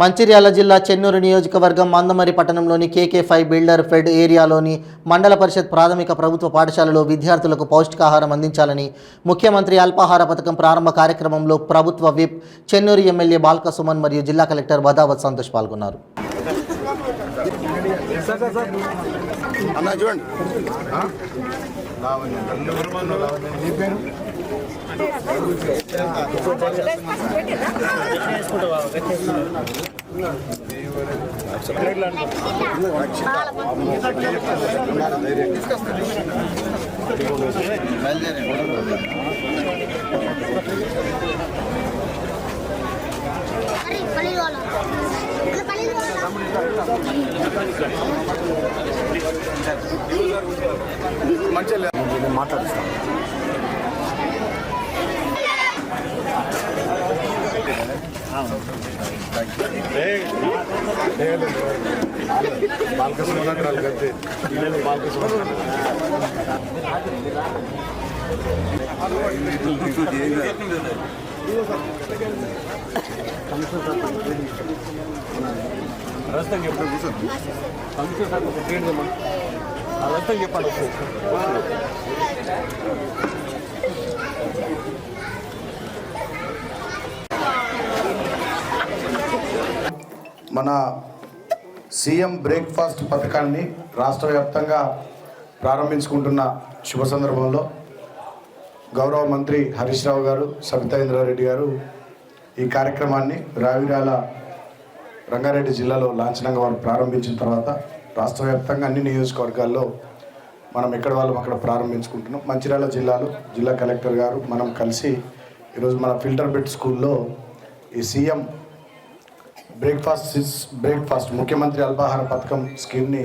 మంచిర్యాల జిల్లా చెన్నూరు నియోజకవర్గం మందమరి పట్టణంలోని KK5 బిల్డర్ ఫెడ్ ఏరియాలోని మండల పరిషత్ ప్రాథమిక ప్రభుత్వ పాఠశాలలో విద్యార్థులకు పౌష్టికాహారం అందించాలని ముఖ్యమంత్రి అల్పాహార పథకం ప్రారంభ కార్యక్రమంలో ప్రభుత్వ విప్ చెన్నూరు ఎమ్మెల్యే బాల్క సుమన్ మరియు జిల్లా కలెక్టర్ బదావత్ సంతోష్ పాల్గొన్నారు. మాట్లాడుతాను. రస్తం చెప్పండి రస్తం చెప్పండి. మన సీఎం బ్రేక్ఫాస్ట్ పథకాన్ని రాష్ట్ర వ్యాప్తంగా ప్రారంభించుకుంటున్న శుభ సందర్భంలో గౌరవ మంత్రి హరీష్ రావు గారు, సబితా ఇంద్రారెడ్డి గారు ఈ కార్యక్రమాన్ని రావిరాల రంగారెడ్డి జిల్లాలో లాంఛనంగా వారు ప్రారంభించిన తర్వాత రాష్ట్ర వ్యాప్తంగా అన్ని నియోజకవర్గాల్లో మనం ఎక్కడ వాళ్ళం అక్కడ ప్రారంభించుకుంటున్నాం. మంచిర్యాల జిల్లాలో జిల్లా కలెక్టర్ గారు మనం కలిసి ఈరోజు మన ఫిల్టర్ బెడ్ స్కూల్లో ఈ సీఎం బ్రేక్ఫాస్ట్ ముఖ్యమంత్రి అల్పాహార పథకం స్కీమ్ని